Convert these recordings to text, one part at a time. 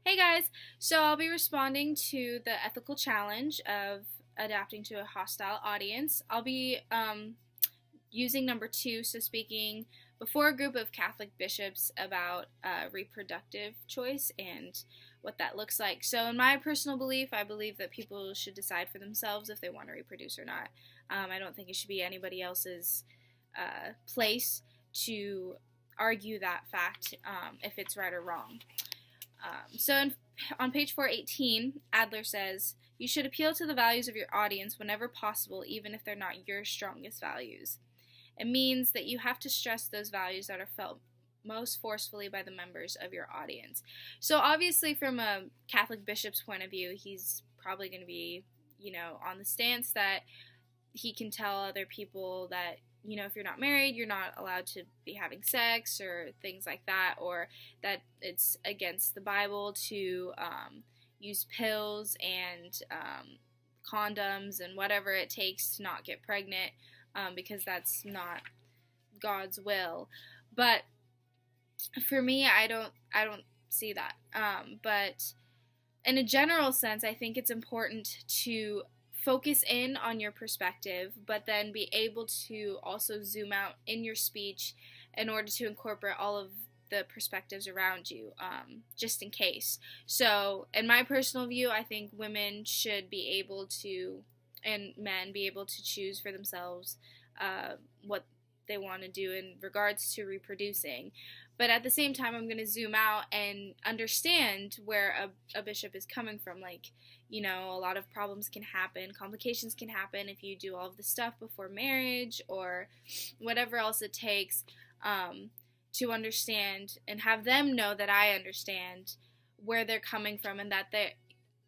Hey guys, so I'll be responding to the ethical challenge of adapting to a hostile audience. I'll be using number two, so speaking before a group of Catholic bishops about reproductive choice and what that looks like. So, in my personal belief, I believe that people should decide for themselves if they want to reproduce or not. I don't think it should be anybody else's place to argue that fact if it's right or wrong. On page 418, Adler says, "You should appeal to the values of your audience whenever possible, even if they're not your strongest values." It means that you have to stress those values that are felt most forcefully by the members of your audience. So, obviously, from a Catholic bishop's point of view, he's probably going to be, on the stance that he can tell other people that if you're not married, you're not allowed to be having sex or things like that, or that it's against the Bible to use pills and condoms and whatever it takes to not get pregnant, because that's not God's will. But for me, I don't see that. But in a general sense, I think it's important to focus in on your perspective, but then be able to also zoom out in your speech in order to incorporate all of the perspectives around you, just in case. So, in my personal view, I think women should be able to, and men be able to choose for themselves what they want to do in regards to reproducing. But at the same time, I'm going to zoom out and understand where a bishop is coming from. Like, a lot of problems can happen, complications can happen if you do all of the stuff before marriage or whatever else it takes to understand and have them know that I understand where they're coming from, and that they,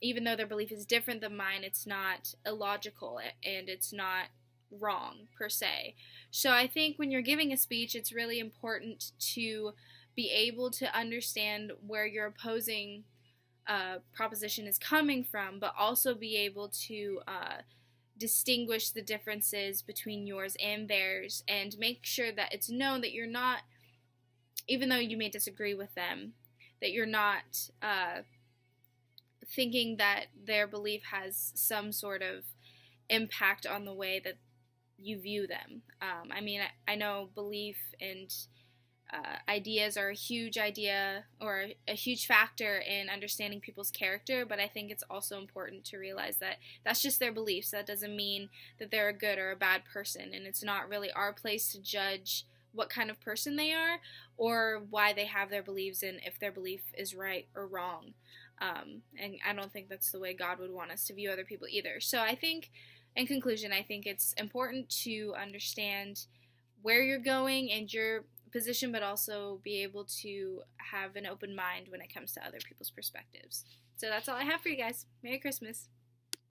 even though their belief is different than mine, it's not illogical and it's not wrong per se. So I think when you're giving a speech, it's really important to be able to understand where your opposing proposition is coming from, but also be able to distinguish the differences between yours and theirs, and make sure that it's known that you're not, even though you may disagree with them, that you're not thinking that their belief has some sort of impact on the way that you view them. I know belief and ideas are a huge idea or a huge factor in understanding people's character, but I think it's also important to realize that that's just their beliefs. That doesn't mean that they're a good or a bad person, and it's not really our place to judge what kind of person they are or why they have their beliefs and if their belief is right or wrong. And I don't think that's the way God would want us to view other people either. So I think, in conclusion, I think it's important to understand where you're going and your position, but also be able to have an open mind when it comes to other people's perspectives. So that's all I have for you guys. Merry Christmas.